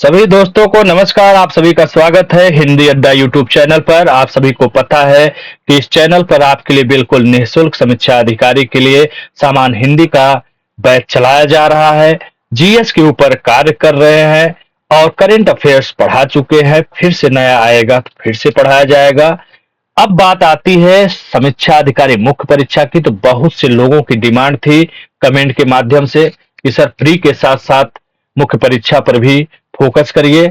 सभी दोस्तों को नमस्कार। आप सभी का स्वागत है हिंदी अड्डा यूट्यूब चैनल पर। आप सभी को पता है कि इस चैनल पर आपके लिए बिल्कुल निःशुल्क समीक्षा अधिकारी के लिए सामान्य हिंदी का बैच चलाया जा रहा है। जीएस के ऊपर कार्य कर रहे हैं और करंट अफेयर्स पढ़ा चुके हैं। फिर से नया आएगा तो फिर से पढ़ाया जाएगा। अब बात आती है समीक्षा अधिकारी मुख्य परीक्षा की, तो बहुत से लोगों की डिमांड थी कमेंट के माध्यम से कि सर प्री के साथ साथ मुख्य परीक्षा पर भी फोकस करिए।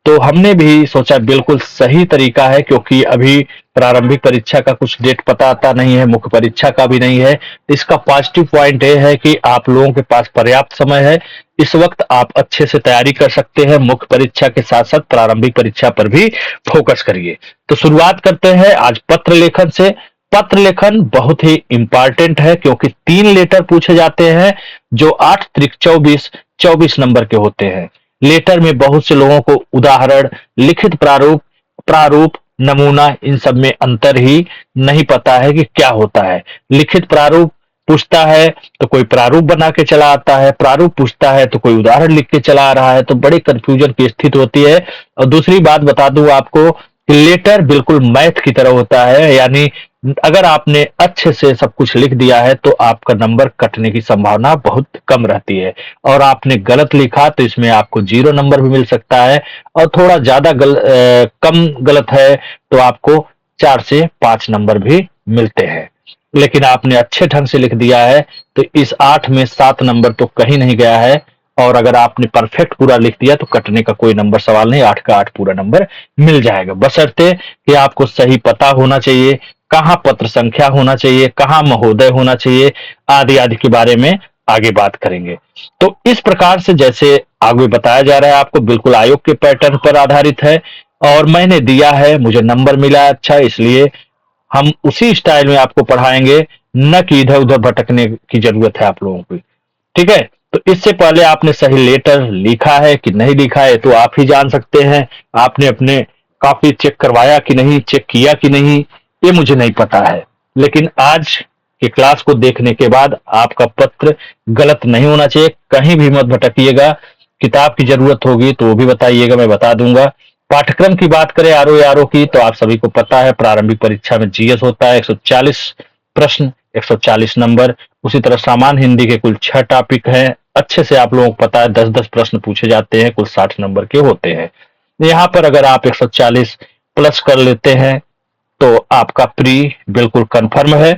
तो हमने भी सोचा बिल्कुल सही तरीका है, क्योंकि अभी प्रारंभिक परीक्षा का कुछ डेट पता आता नहीं है, मुख्य परीक्षा का भी नहीं है। इसका पॉजिटिव पॉइंट ये है कि आप लोगों के पास पर्याप्त समय है। इस वक्त आप अच्छे से तैयारी कर सकते हैं। मुख्य परीक्षा के साथ साथ प्रारंभिक परीक्षा पर भी फोकस करिए। तो शुरुआत करते हैं आज पत्र लेखन से। पत्र लेखन बहुत ही इंपॉर्टेंट है, क्योंकि 3 लेटर पूछे जाते हैं जो 8 त्रिक 24 24 नंबर के होते हैं। लेटर में बहुत से लोगों को उदाहरण, लिखित प्रारूप, प्रारूप, नमूना, इन सब में अंतर ही नहीं पता है कि क्या होता है। लिखित प्रारूप पूछता है तो कोई प्रारूप बना के चला आता है, प्रारूप पूछता है तो कोई उदाहरण लिख के चला आ रहा है, तो बड़े कंफ्यूजन की स्थिति होती है। और दूसरी बात बता दूं आपको कि लेटर बिल्कुल मैथ की तरह होता है, यानी अगर आपने अच्छे से सब कुछ लिख दिया है तो आपका नंबर कटने की संभावना बहुत कम रहती है। और आपने गलत लिखा तो इसमें आपको 0 नंबर भी मिल सकता है, और थोड़ा ज्यादा कम गलत है तो आपको 4 से 5 नंबर भी मिलते हैं। लेकिन आपने अच्छे ढंग से लिख दिया है तो इस 8 में 7 नंबर तो कहीं नहीं गया है। और अगर आपने परफेक्ट पूरा लिख दिया तो कटने का कोई नंबर सवाल नहीं, 8 का 8 पूरा नंबर मिल जाएगा। बशर्ते कि आपको सही पता होना चाहिए, कहाँ पत्र संख्या होना चाहिए, कहाँ महोदय होना चाहिए, आदि आदि के बारे में आगे बात करेंगे। तो इस प्रकार से जैसे आगे बताया जा रहा है आपको, बिल्कुल आयोग के पैटर्न पर आधारित है और मैंने दिया है, मुझे नंबर मिला है अच्छा, इसलिए हम उसी स्टाइल में आपको पढ़ाएंगे, न कि इधर उधर भटकने की जरूरत है आप लोगों की। ठीक है, तो इससे पहले आपने सही लेटर लिखा है कि नहीं लिखा है तो आप ही जान सकते हैं। आपने अपने कॉपी चेक करवाया कि नहीं, चेक किया कि नहीं, ये मुझे नहीं पता है। लेकिन आज के क्लास को देखने के बाद आपका पत्र गलत नहीं होना चाहिए। कहीं भी मत भटकिएगा। किताब की जरूरत होगी तो वो भी बताइएगा, मैं बता दूंगा। पाठ्यक्रम की बात करें आरओ आरओ की, तो आप सभी को पता है प्रारंभिक परीक्षा में जीएस होता है 140 प्रश्न, 140 नंबर। उसी तरह सामान्य हिंदी के कुल 6 टॉपिक हैं। अच्छे से आप लोगों को पता है 10-10 प्रश्न पूछे जाते हैं, कुल 60 नंबर के होते हैं। यहाँ पर अगर आप 140 प्लस कर लेते हैं तो आपका प्री बिल्कुल कंफर्म है।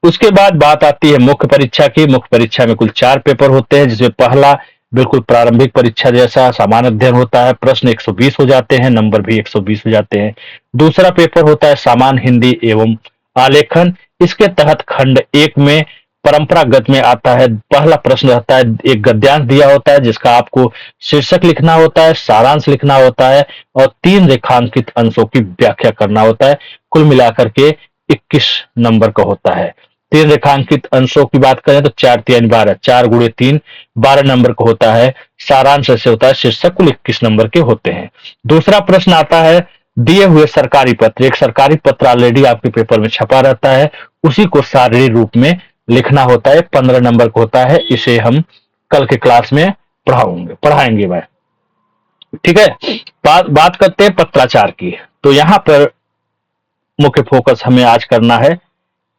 उसके बाद बात आती है मुख्य परीक्षा की। मुख्य परीक्षा में कुल 4 पेपर होते हैं, जिसमें पहला बिल्कुल प्रारंभिक परीक्षा जैसा सामान्य अध्ययन होता है, प्रश्न 120 हो जाते हैं, नंबर भी 120 हो जाते हैं। दूसरा पेपर होता है सामान्य हिंदी एवं आलेखन। इसके तहत खंड 1 में परंपरागत में आता है, पहला प्रश्न रहता है, एक गद्यांश दिया होता है जिसका आपको शीर्षक लिखना होता है, सारांश लिखना होता है और 3 रेखांकित अंशों की व्याख्या करना होता है। कुल मिलाकर के 21 नंबर का होता है। 3 रेखांकित अंशों की बात करें तो 4 3 12, 4 गुणे 3 12 नंबर का होता है। सारांश ऐसे होता है, शीर्षक कुल 21 नंबर के होते हैं। दूसरा प्रश्न आता है, दिए हुए सरकारी पत्र, एक सरकारी पत्र ऑलरेडी आपके पेपर में छपा रहता है, उसी को सारणी रूप में लिखना होता है, 15 नंबर का होता है। इसे हम कल के क्लास में पढ़ाएंगे मैं। ठीक है, बात करते हैं पत्राचार की। तो यहाँ पर मुख्य फोकस हमें आज करना है,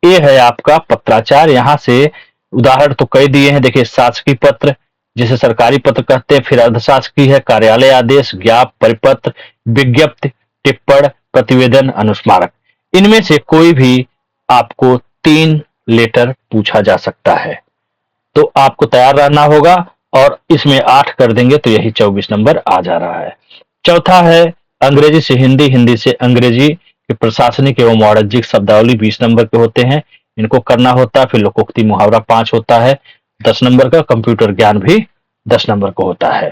ये है आपका पत्राचार। यहाँ से उदाहरण तो कई दिए हैं। देखिए, शासकीय पत्र जिसे सरकारी पत्र कहते हैं, फिर अर्धशासकीय है, कार्यालय आदेश, ज्ञाप, परिपत्र, विज्ञप्ति, टिप्पण, प्रतिवेदन, अनुस्मारक। इनमें से कोई भी आपको 3 लेटर पूछा जा सकता है, तो आपको तैयार रहना होगा। और इसमें 8 कर देंगे तो यही 24 नंबर आ जा रहा है। चौथा है अंग्रेजी से हिंदी, हिंदी से अंग्रेजी के प्रशासनिक एवं वाणिज्यिक शब्दावली 20 नंबर के होते हैं, इनको करना होता है। फिर लोकोक्ति मुहावरा 5 होता है 10 नंबर का। कंप्यूटर ज्ञान भी 10 नंबर का होता है।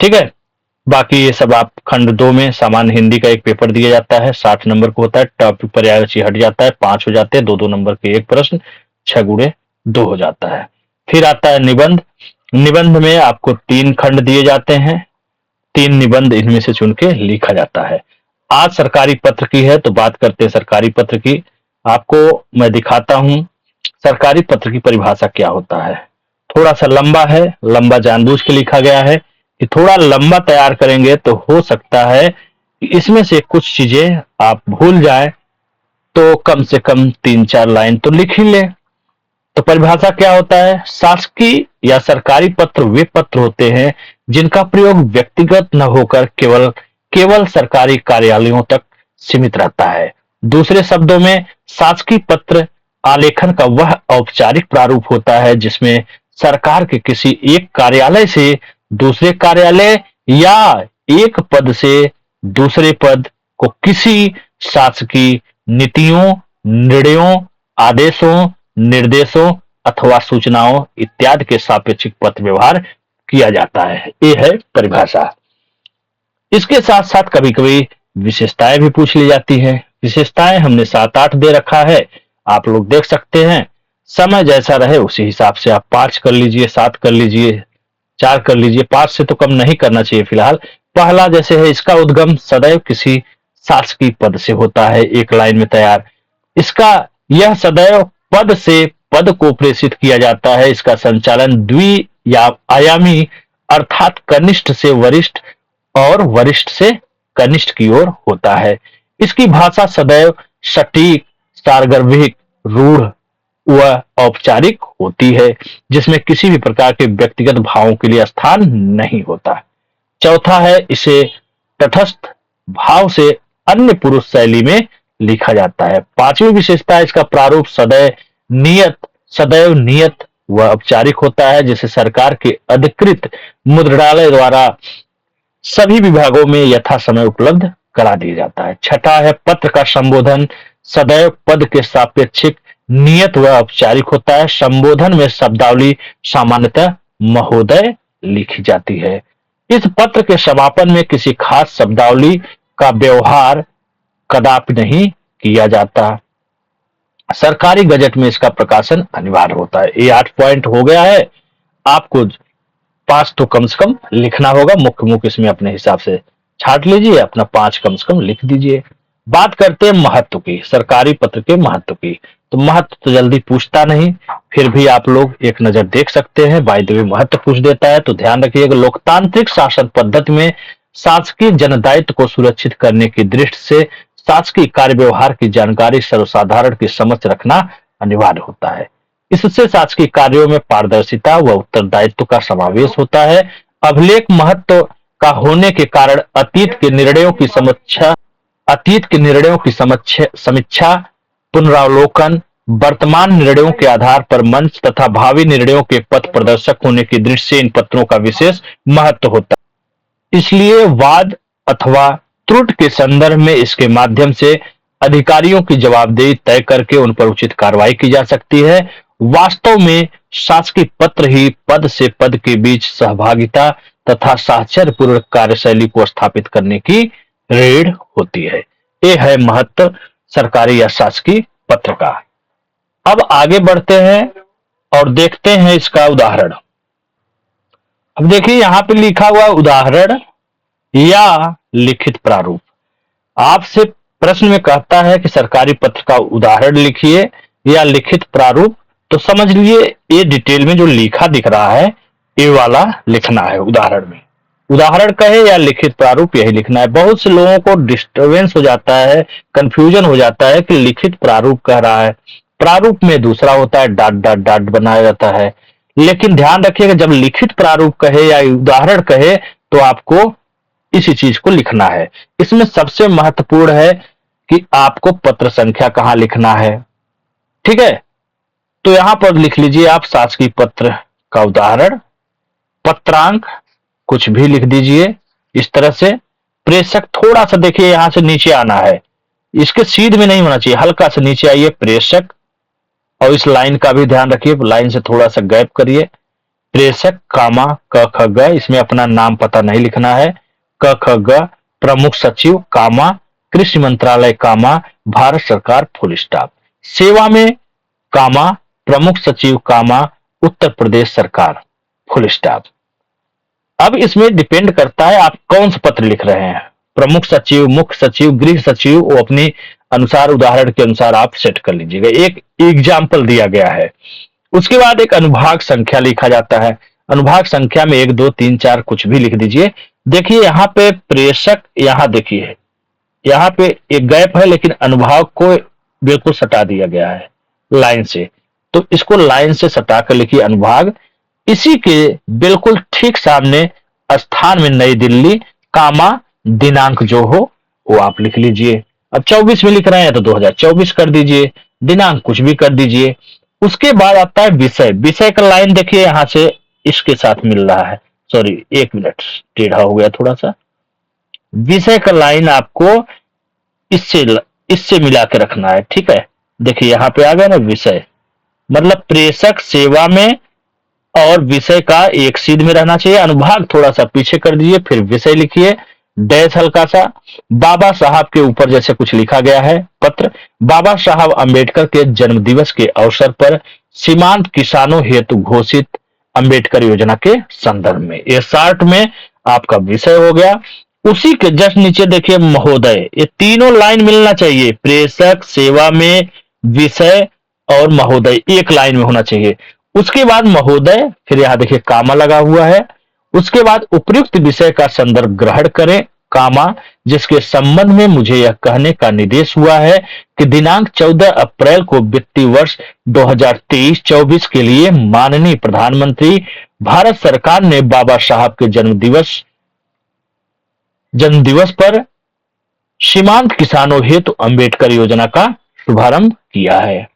ठीक है, बाकी ये सब आप खंड 2 में सामान्य हिंदी का एक पेपर दिया जाता है, 60 नंबर का होता है। टॉपिक पर्यायवाची हट जाता है, 5 हो जाते हैं, 2-2 नंबर के एक प्रश्न, 6 गुणे 2 हो जाता है। फिर आता है निबंध। निबंध में आपको 3 खंड दिए जाते हैं, 3 निबंध इनमें से चुन के लिखा जाता है। आज सरकारी पत्र की है तो बात करते हैं सरकारी पत्र की। आपको मैं दिखाता हूं सरकारी पत्र की परिभाषा क्या होता है। थोड़ा सा लंबा है, लंबा जानबूझ के लिखा गया है कि थोड़ा लंबा तैयार करेंगे तो हो सकता है कि इसमें से कुछ चीजें आप भूल जाएं, तो कम से कम 3-4 लाइन तो लिख ही लें। तो परिभाषा क्या होता है? शासकीय या सरकारी पत्र वे पत्र होते हैं जिनका प्रयोग व्यक्तिगत न होकर केवल केवल सरकारी कार्यालयों तक सीमित रहता है। दूसरे शब्दों में, शासकीय पत्र आलेखन का वह औपचारिक प्रारूप होता है जिसमें सरकार के किसी एक कार्यालय से दूसरे कार्यालय या एक पद से दूसरे पद को किसी शासकीय नीतियों, निर्णयों, आदेशों, निर्देशों अथवा सूचनाओं इत्यादि के सापेक्षिक पत्र व्यवहार किया जाता है। ये है परिभाषा। इसके साथ साथ कभी कभी विशेषताएं भी पूछ ली जाती हैं। विशेषताएं हमने 7-8 दे रखा है, आप लोग देख सकते हैं। समय जैसा रहे उसी हिसाब से आप 5 कर लीजिए, 7 कर लीजिए, 4 कर लीजिए, 5 से तो कम नहीं करना चाहिए फिलहाल। पहला जैसे है, इसका उद्गम सदैव किसी शासकीय पद से होता है, एक लाइन में तैयार। इसका यह सदैव पद से पद को प्रेषित किया जाता है। इसका संचालन द्वि या आयामी अर्थात कनिष्ठ से वरिष्ठ और वरिष्ठ से कनिष्ठ की ओर होता है। इसकी भाषा सदैव सटीक, सार्वगर्भिक, रूढ़ व औपचारिक होती है, जिसमें किसी भी प्रकार के व्यक्तिगत भावों के लिए स्थान नहीं होता। चौथा है, इसे तटस्थ भाव से अन्य पुरुष शैली में लिखा जाता है। पांचवी विशेषता, इसका प्रारूप सदैव नियत व औपचारिक होता है, जिसे सरकार के अधिकृत मुद्रणालय द्वारा सभी विभागों में यथा समय उपलब्ध करा दिया जाता है। छठा है, पत्र का संबोधन सदैव पद के सापेक्षिक नियत व औपचारिक होता है। संबोधन में शब्दावली सामान्यतः महोदय लिखी जाती है। इस पत्र के समापन में किसी खास शब्दावली का व्यवहार कदापि नहीं किया जाता। सरकारी गजट में इसका प्रकाशन अनिवार्य होता है। ये 8 पॉइंट हो गया है। आपको 5 तो कम से कम लिखना होगा, मुख्य इसमें अपने हिसाब से छाट लीजिए, अपना 5 कम से कम लिख दीजिए। बात करते हैं महत्व की, सरकारी पत्र के महत्व की। तो महत्व तो जल्दी पूछता नहीं, फिर भी आप लोग एक नजर देख सकते हैं। बाय द वे महत्व पूछ देता है तो ध्यान रखिएगा। लोकतांत्रिक शासन पद्धति में शासकीय जनदायित्व को सुरक्षित करने की दृष्टि से शासकीय कार्य व्यवहार की जानकारी सर्वसाधारण के समक्ष रखना अनिवार्य होता है। इससे शासकीय कार्यों में पारदर्शिता व उत्तरदायित्व का समावेश होता है। अभिलेख महत्व का होने के कारण अतीत के निर्णयों की समीक्षा, पुनरावलोकन, वर्तमान निर्णयों के आधार पर मंच तथा भावी निर्णयों के पथ प्रदर्शक होने की दृष्टि से इन पत्रों का विशेष महत्व होता है। इसलिए वाद अथवा त्रुटि के संदर्भ में इसके माध्यम से अधिकारियों की जवाबदेही तय करके उन पर उचित कार्रवाई की जा सकती है। वास्तव में शासकीय पत्र ही पद से पद के बीच सहभागिता तथा साहचर्यपूर्वक कार्यशैली को स्थापित करने की रीढ़ होती है। ये है महत्व सरकारी या शासकीय पत्र का। अब आगे बढ़ते हैं और देखते हैं इसका उदाहरण। अब देखिए यहां पे लिखा हुआ उदाहरण या लिखित प्रारूप। आपसे प्रश्न में कहता है कि सरकारी पत्र का उदाहरण लिखिए या लिखित प्रारूप, तो समझ लीजिए ये डिटेल में जो लिखा दिख रहा है ये वाला लिखना है उदाहरण में। उदाहरण कहे या लिखित प्रारूप यही लिखना है। बहुत से लोगों को डिस्टर्बेंस हो जाता है, कंफ्यूजन हो जाता है कि लिखित प्रारूप कह रहा है, प्रारूप में दूसरा होता है, डॉट डॉट डॉट बनाया जाता है। लेकिन ध्यान रखिएगा, जब लिखित प्रारूप कहे या उदाहरण कहे तो आपको इसी चीज को लिखना है। इसमें सबसे महत्वपूर्ण है कि आपको पत्र संख्या कहां लिखना है। ठीक है, तो यहां पर लिख लीजिए आप शासकीय पत्र का उदाहरण, पत्रांक कुछ भी लिख दीजिए इस तरह से। प्रेषक थोड़ा सा देखिए यहां से नीचे आना है, इसके सीध में नहीं होना चाहिए, हल्का से नीचे आइए प्रेषक। और इस लाइन का भी ध्यान रखिए, लाइन से थोड़ा सा गैप करिए। प्रेषक कामा क ख ग, इसमें अपना नाम पता नहीं लिखना है। क ख ग प्रमुख सचिव कामा कृषि मंत्रालय कामा भारत सरकार फुल स्टॉप। सेवा में कामा प्रमुख सचिव कामा उत्तर प्रदेश सरकार फुल स्टॉप। अब इसमें डिपेंड करता है आप कौन सा पत्र लिख रहे हैं, प्रमुख सचिव, मुख्य सचिव, गृह सचिव, वो अपने अनुसार उदाहरण के अनुसार आप सेट कर लीजिएगा। एक एग्जाम्पल दिया गया है। उसके बाद एक अनुभाग संख्या लिखा जाता है। अनुभाग संख्या में 1 2 3 4 कुछ भी लिख दीजिए। देखिए यहाँ पे प्रेषक, यहाँ देखिए यहाँ पे एक गैप है, लेकिन अनुभाग को बिल्कुल सटा दिया गया है लाइन से। तो इसको लाइन से सटा कर लिखिए अनुभाग। इसी के बिल्कुल ठीक सामने स्थान में नई दिल्ली, कामा दिनांक जो हो वो आप लिख लीजिए। अब 24 में लिख रहे हैं तो 2024 कर दीजिए, दिनांक कुछ भी कर दीजिए। उसके बाद आता है विषय। विषय का लाइन देखिए यहां से इसके साथ मिल रहा है, सॉरी 1 मिनट टेढ़ा हो गया थोड़ा सा। विषय का लाइन आपको इससे इससे मिला के रखना है, ठीक है। देखिए यहाँ पे आ गया ना विषय, मतलब प्रेषक सेवा में और विषय का एक सीध में रहना चाहिए। अनुभाग थोड़ा सा पीछे कर दीजिए, फिर विषय लिखिए, डैश हल्का सा। बाबा साहब के ऊपर जैसे कुछ लिखा गया है पत्र, बाबा साहब अंबेडकर के जन्म दिवस के अवसर पर सीमांत किसानों हेतु घोषित अंबेडकर योजना के संदर्भ में, ये शार्ट में आपका विषय हो गया। उसी के जस्ट नीचे देखिए महोदय, ये तीनों लाइन मिलना चाहिए, प्रेषक, सेवा में, विषय और महोदय एक लाइन में होना चाहिए। उसके बाद महोदय, फिर यहां देखिए कामा लगा हुआ है। उसके बाद उपयुक्त विषय का संदर्भ ग्रहण करें, कामा, जिसके संबंध में मुझे यह कहने का निर्देश हुआ है कि दिनांक 14 अप्रैल को वित्तीय वर्ष 2023-24 के लिए माननीय प्रधानमंत्री भारत सरकार ने बाबा साहब के जन्मदिवस पर सीमांत किसानों हेतु अंबेडकर योजना का शुभारंभ किया है।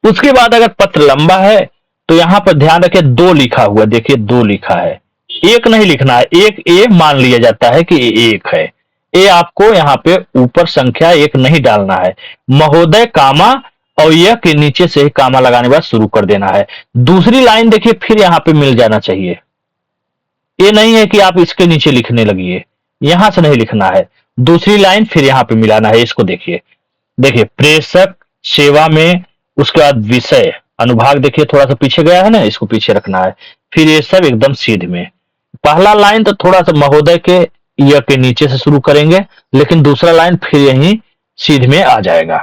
उसके बाद अगर पत्र लंबा है तो यहां पर ध्यान रखें 2 लिखा हुआ, देखिए 2 लिखा है, 1 नहीं लिखना है। 1 ए मान लिया जाता है कि ये 1 है, ये आपको यहाँ पे ऊपर संख्या 1 नहीं डालना है। महोदय कामा और यह के नीचे से ही कामा लगाने के बाद शुरू कर देना है। दूसरी लाइन देखिए फिर यहाँ पे मिल जाना चाहिए, ये नहीं है कि आप इसके नीचे लिखने लगिए, यहां से नहीं लिखना है, दूसरी लाइन फिर यहाँ पे मिलाना है। इसको देखिए, देखिए प्रेषक, सेवा में, उसके बाद विषय, अनुभाग देखिए थोड़ा सा पीछे गया है ना, इसको पीछे रखना है। फिर ये सब एकदम सीध में। पहला लाइन तो थोड़ा सा महोदय के य के नीचे से शुरू करेंगे, लेकिन दूसरा लाइन फिर यही सीध में आ जाएगा।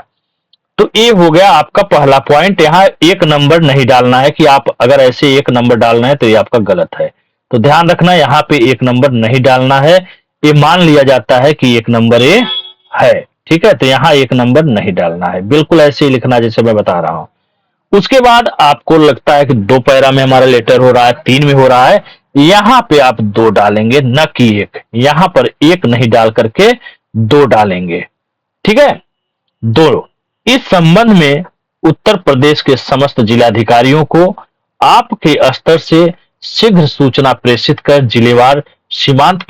तो ये हो गया आपका पहला पॉइंट। यहाँ 1 नंबर नहीं डालना है कि आप अगर ऐसे 1 नंबर डालना है तो ये आपका गलत है, तो ध्यान रखना यहाँ पे 1 नंबर नहीं डालना है। ये मान लिया जाता है कि 1 नंबर ये है, ठीक है, तो यहाँ 1 नंबर नहीं डालना है, बिल्कुल ऐसे ही लिखना जैसे मैं बता रहा हूं। उसके बाद आपको लगता है कि 2 पैरा में हमारा लेटर हो रहा है, 3 में हो रहा है, यहां पे आप 2 डालेंगे, न कि 1। यहां पर 1 नहीं डाल करके 2 डालेंगे, ठीक है। 2, इस संबंध में उत्तर प्रदेश के समस्त जिलाधिकारियों को आपके स्तर से शीघ्र सूचना प्रेषित कर जिलेवार सीमांत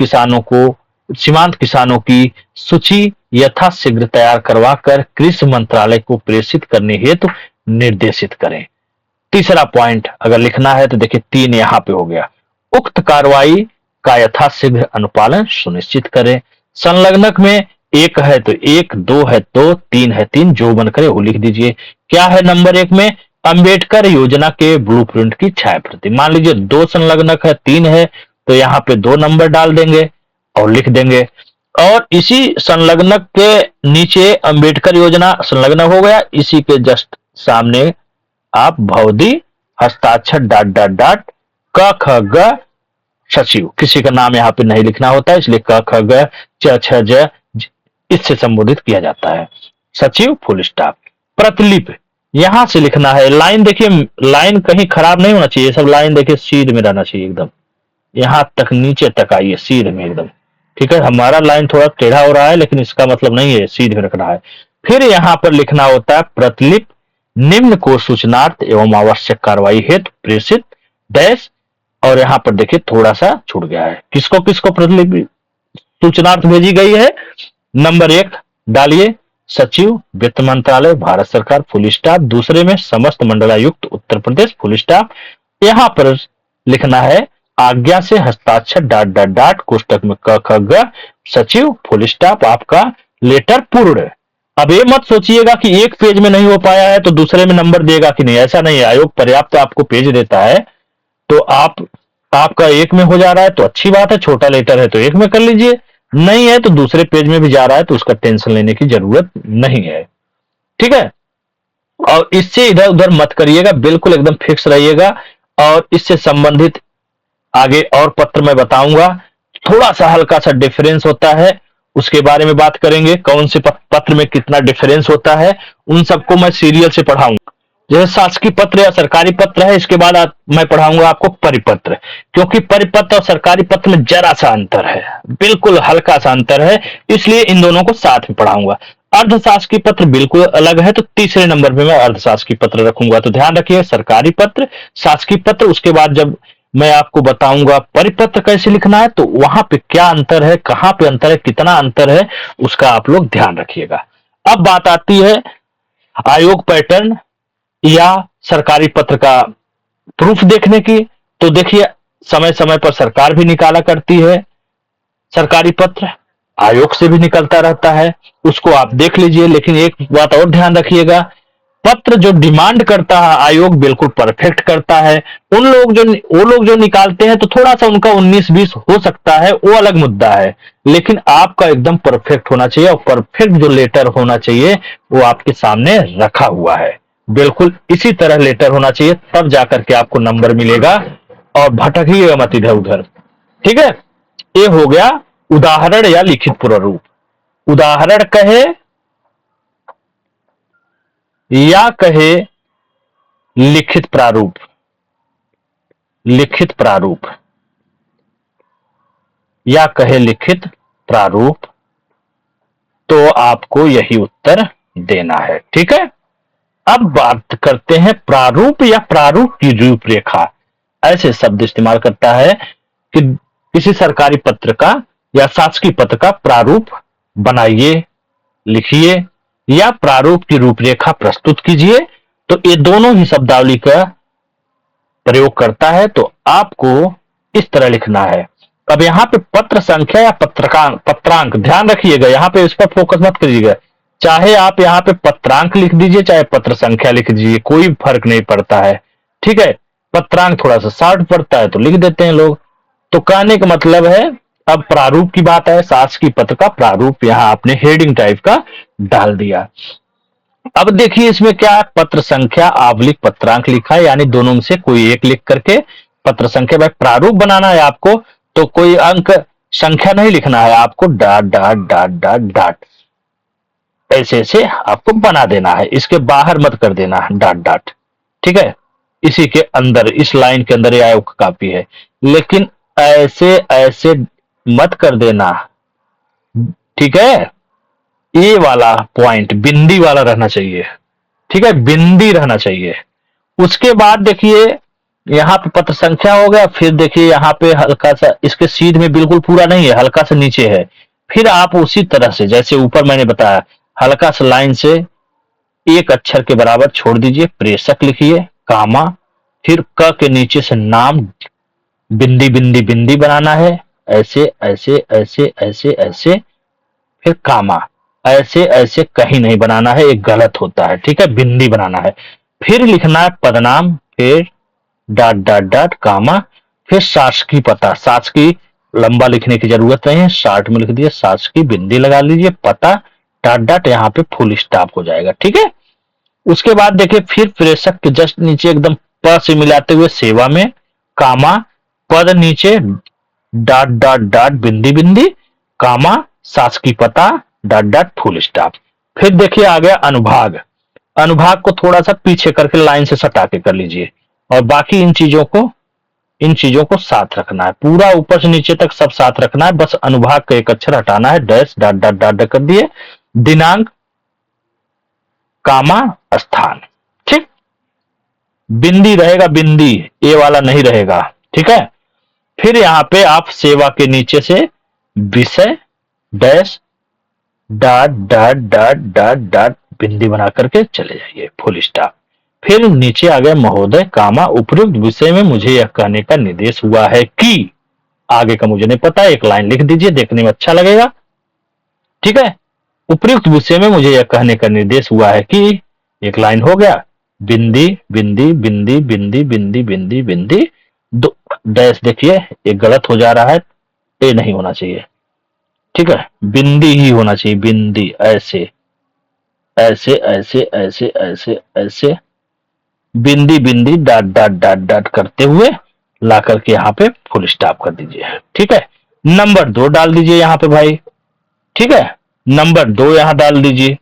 किसानों की सूची यथाशीघ्र तैयार करवाकर कृषि मंत्रालय को प्रेषित करने हेतु निर्देशित करें। तीसरा पॉइंट अगर लिखना है तो देखिए 3 यहां पे हो गया, उक्त कार्रवाई का यथाशीघ्र अनुपालन सुनिश्चित करें। संलग्नक में 1 है तो 1, 2 है 2, 3 है 3, जो बन करे वो लिख दीजिए। क्या है नंबर 1 में? अंबेडकर योजना के ब्लूप्रिंट की छायाप्रति। मान लीजिए 2 संलग्नक है, 3 है, तो यहाँ पे 2 नंबर डाल देंगे और लिख देंगे। और इसी संलग्नक के नीचे अंबेडकर योजना संलग्न हो गया, इसी के जस्ट सामने आप भौदी हस्ताक्षर डॉट डॉट डॉट क ख ग सचिव, किसी का नाम यहाँ पे नहीं लिखना होता है, इसलिए क ख ग च छ ज इससे संबोधित किया जाता है, सचिव फुल स्टॉप। प्रतिलिपि यहां से लिखना है। लाइन देखिए, लाइन कहीं खराब नहीं होना चाहिए, सब लाइन देखिए सीध में रहना चाहिए एकदम, यहां तक नीचे तक आइए सीध में एकदम, ठीक है। हमारा लाइन थोड़ा टेढ़ा हो रहा है, लेकिन इसका मतलब नहीं है, सीध में रखना है। फिर यहां पर लिखना होता है प्रतिलिपि निम्न को सूचनार्थ एवं आवश्यक कार्रवाई हेतु प्रेषित डैश, और यहां पर देखिए थोड़ा सा छूट गया है, किसको किसको प्रतिलिपि सूचनार्थ भेजी गई है। नंबर 1 डालिए सचिव वित्त मंत्रालय भारत सरकार फुल स्टॉप, दूसरे में समस्त मंडलायुक्त उत्तर प्रदेश फुल स्टॉप। यहां पर लिखना है आज्ञा से हस्ताक्षर डॉट डॉट डॉट कोष्टक में क ख ग सचिव फुल स्टॉप। आपका लेटर पूर्ण। अब ये मत सोचिएगा कि एक पेज में नहीं हो पाया है तो दूसरे में नंबर देगा कि नहीं, ऐसा नहीं है। आयोग पर्याप्त आपको पेज देता है, तो आपका 1 में हो जा रहा है तो अच्छी बात है, छोटा लेटर है तो 1 में कर लीजिए, नहीं है तो दूसरे पेज में भी जा रहा है तो उसका टेंशन लेने की जरूरत नहीं है, ठीक है। और इससे इधर उधर मत करिएगा, बिल्कुल एकदम फिक्स रहिएगा। और इससे संबंधित आगे और पत्र मैं बताऊंगा। थोड़ा सा हल्का सा डिफरेंस होता है, उसके बारे में बात करेंगे। कौन से पत्र में कितना डिफरेंस होता है, उन सबको मैं सीरियल से पढ़ाऊंगा। जैसे शासकीय पत्र या सरकारी पत्र है, इसके बाद मैं पढ़ाऊंगा आपको परिपत्र, क्योंकि परिपत्र और सरकारी पत्र में जरा सा अंतर है, बिल्कुल हल्का सा अंतर है, इसलिए इन दोनों को साथ में पढ़ाऊंगा। अर्धशासकीय पत्र बिल्कुल अलग है, तो तीसरे नंबर पे मैं अर्धशासकीय पत्र रखूंगा। तो ध्यान रखिए, सरकारी पत्र, शासकीय पत्र, उसके बाद जब मैं आपको बताऊंगा परिपत्र कैसे लिखना है, तो वहां पे क्या अंतर है, कहां पे अंतर है, कितना अंतर है, उसका आप लोग ध्यान रखिएगा। अब बात आती है आयोग पैटर्न या सरकारी पत्र का प्रूफ देखने की। तो देखिए, समय समय पर सरकार भी निकाला करती है सरकारी पत्र, आयोग से भी निकलता रहता है, उसको आप देख लीजिए। लेकिन एक बात और ध्यान रखिएगा, पत्र जो डिमांड करता है आयोग बिल्कुल परफेक्ट करता है। वो लोग जो निकालते हैं तो थोड़ा सा उनका 19-20 हो सकता है, वो अलग मुद्दा है, लेकिन आपका एकदम परफेक्ट होना चाहिए, और परफेक्ट जो लेटर होना चाहिए वो आपके सामने रखा हुआ है। बिल्कुल इसी तरह लेटर होना चाहिए, तब जाकर के आपको नंबर मिलेगा, और भटकिएगा मत इधर उधर। ठीक है, ये हो गया उदाहरण या लिखित प्रारूप। उदाहरण कहे या कहे लिखित प्रारूप, लिखित प्रारूप या कहे लिखित प्रारूप, तो आपको यही उत्तर देना है। ठीक है, अब बात करते हैं प्रारूप या प्रारूप की रूपरेखा। ऐसे शब्द इस्तेमाल करता है कि किसी सरकारी पत्र का या शासकीय पत्र का प्रारूप बनाइए, लिखिए, या प्रारूप की रूपरेखा प्रस्तुत कीजिए। तो ये दोनों ही शब्दावली का प्रयोग करता है। तो आपको इस तरह लिखना है। अब यहाँ पे पत्र संख्या या पत्रांक, ध्यान रखिएगा, यहाँ पे इस पर फोकस मत करिएगा। चाहे आप यहाँ पे पत्रांक लिख दीजिए, चाहे पत्र संख्या लिख दीजिए, कोई फर्क नहीं पड़ता है। ठीक है, पत्रांक थोड़ा सा शार्ट पड़ता है तो लिख देते हैं लोग। तो कहने का मतलब है, अब प्रारूप की बात है, शासकीय पत्र का प्रारूप यहाँ आपने हेडिंग टाइप का डाल दिया। अब देखिए इसमें क्या है, पत्र संख्या आवलिक पत्रांक लिखा है, यानी दोनों में से कोई एक लिख करके पत्र संख्या। भाई प्रारूप बनाना है आपको, तो कोई अंक संख्या नहीं लिखना है, आपको dot dot dot dot dot ऐसे ऐसे आपको बना देना है, इसके बाहर मत कर देना डॉट डॉट। ठीक है, इसी के अंदर, इस लाइन के अंदर आयोग का कापी है, लेकिन ऐसे ऐसे मत कर देना। ठीक है, ये वाला पॉइंट बिंदी वाला रहना चाहिए। ठीक है, बिंदी रहना चाहिए। उसके बाद देखिए यहाँ पे पत्र संख्या हो गया, फिर देखिए यहाँ पे हल्का सा, इसके सीध में बिल्कुल पूरा नहीं है, हल्का सा नीचे है। फिर आप उसी तरह से जैसे ऊपर मैंने बताया, हल्का सा लाइन से एक अक्षर के बराबर छोड़ दीजिए, प्रेषक लिखिए, कामा, फिर क के नीचे से नाम, बिंदी बिंदी बिंदी बनाना है, ऐसे ऐसे ऐसे ऐसे ऐसे, फिर कामा, ऐसे ऐसे कहीं नहीं बनाना है, एक गलत होता है। ठीक है, बिंदी बनाना है। फिर लिखना है पदनाम, फिर डॉट डॉट डॉट कामा, फिर शासकीय पता। शासकीय लंबा लिखने की जरूरत नहीं है, शॉर्ट में लिख दिए, शासकीय बिंदी लगा लीजिए, पता डॉट डॉट, यहाँ पे फुल स्टॉप हो जाएगा। ठीक है, उसके बाद देखिए फिर प्रेषक के जस्ट नीचे एकदम प से मिलाते हुए सेवा में, कामा, पद नीचे डॉट डॉट डॉट बिंदी बिंदी, कामा, शासकीय पता डॉट डॉट फुल स्टॉप। फिर देखिए आ गया अनुभाग। अनुभाग को थोड़ा सा पीछे करके लाइन से सटा के कर लीजिए, और बाकी इन चीजों को साथ रखना है, पूरा ऊपर से नीचे तक सब साथ रखना है। बस अनुभाग का एक अक्षर हटाना है, डैश डॉट डॉट डॉट कर दिए, दिनांक, कामा, स्थान। ठीक, बिंदी रहेगा, बिंदी ये वाला नहीं रहेगा। ठीक है, फिर यहाँ पे आप सेवा के नीचे से विषय, dash dot dot dot dot dot बिंदी बना करके चले जाइए, फुल स्टॉप। फिर नीचे आ गया महोदय, कामा, उपयुक्त विषय में मुझे यह कहने का निर्देश हुआ है कि, आगे का मुझे नहीं पता, एक लाइन लिख दीजिए, देखने में अच्छा लगेगा। ठीक है, उपयुक्त विषय में मुझे यह कहने का निर्देश हुआ है कि, एक लाइन हो गया, बिंदी बिंदी बिंदी बिंदी बिंदी बिंदी बिंदी, दो डैश, देखिए ये गलत हो जा रहा है, ये नहीं होना चाहिए। ठीक है, बिंदी ही होना चाहिए, बिंदी, ऐसे ऐसे ऐसे ऐसे ऐसे ऐसे, बिंदी बिंदी डॉट डॉट डॉट डॉट करते हुए ला करके यहाँ पे फुल स्टॉप कर दीजिए। ठीक है, नंबर 2 डाल दीजिए यहाँ पे भाई। ठीक है, नंबर 2 यहाँ डाल दीजिए।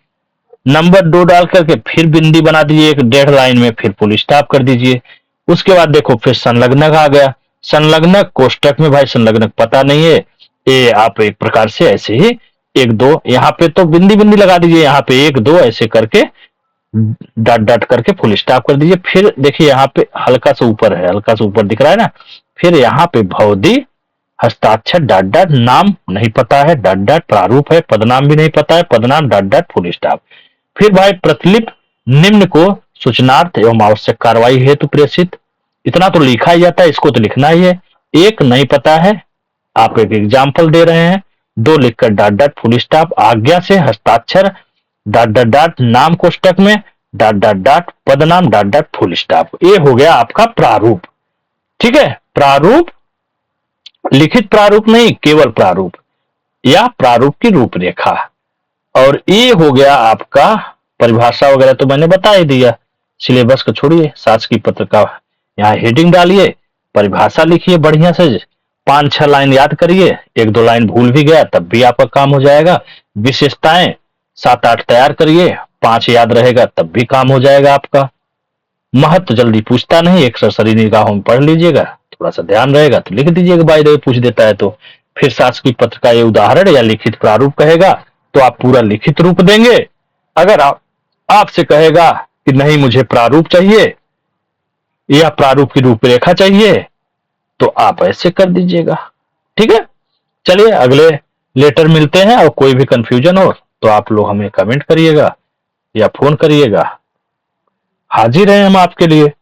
नंबर 2 डाल करके फिर बिंदी बना दीजिए एक 1.5 लाइन में, फिर फुल स्टॉप कर दीजिए। उसके बाद देखो फिर संलग्नक आ गया। संलग्नक कोष्टक में भाई संलग्नक पता नहीं है, ये आप एक प्रकार से ऐसे ही 1 2 यहाँ पे तो बिंदी बिंदी लगा दीजिए, यहाँ पे 1 2 ऐसे करके डॉट डॉट करके फुल स्टॉप कर दीजिए। फिर देखिए यहाँ पे हल्का सा ऊपर है, हल्का सा ऊपर दिख रहा है ना, फिर यहाँ पे भौदी हस्ताक्षर डॉट डॉट, नाम नहीं पता है डॉट डॉट, प्रारूप है, पदनाम भी नहीं पता है, पदनाम डॉट डॉट फुल स्टॉप। फिर भाई प्रतिलिप निम्न को सूचनार्थ एवं आवश्यक कार्रवाई हेतु प्रेषित, इतना तो लिखा ही जाता है, इसको तो लिखना ही है। एक नहीं पता है, आप एक एग्जाम्पल दे रहे हैं, 2 लिखकर डॉट डॉट फुल स्टॉप, आज्ञा से हस्ताक्षर डॉट डॉट डॉट, नाम कोष्टक में डॉट डॉट डॉट, पदनाम डॉट डॉट फुल स्टॉप। ये हो गया आपका प्रारूप। ठीक है, प्रारूप लिखित प्रारूप नहीं, केवल प्रारूप या प्रारूप की रूपरेखा। और ये हो गया आपका परिभाषा वगैरह तो मैंने बता ही दिया। सिलेबस को छोड़िए, शासकीय पत्र का यहाँ हेडिंग डालिए, परिभाषा लिखिए बढ़िया से, 5-6 लाइन याद करिए, 1-2 लाइन भूल भी गया तब भी आपका काम हो जाएगा। विशेषताएं 7-8 तैयार करिए, 5 याद रहेगा तब भी काम हो जाएगा आपका। महत्व जल्दी पूछता नहीं, एक सरसरी निगाहों में पढ़ लीजिएगा, थोड़ा सा ध्यान रहेगा तो लिख दीजिएगा, बाय द वे पूछ देता है तो। फिर शासकीय पत्र का ये उदाहरण या लिखित प्रारूप कहेगा तो आप पूरा लिखित रूप देंगे। अगर आपसे कहेगा कि नहीं मुझे प्रारूप चाहिए या प्रारूप की रूपरेखा चाहिए तो आप ऐसे कर दीजिएगा। ठीक है, चलिए अगले लेटर मिलते हैं, और कोई भी कंफ्यूजन हो तो आप लोग हमें कमेंट करिएगा या फोन करिएगा, हाजिर हैं हम आपके लिए।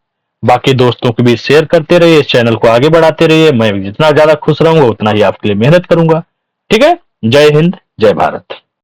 बाकी दोस्तों के बीच शेयर करते रहिए, इस चैनल को आगे बढ़ाते रहिए, मैं जितना ज्यादा खुश रहूंगा उतना ही आपके लिए मेहनत करूंगा। ठीक है, जय हिंद, जय भारत।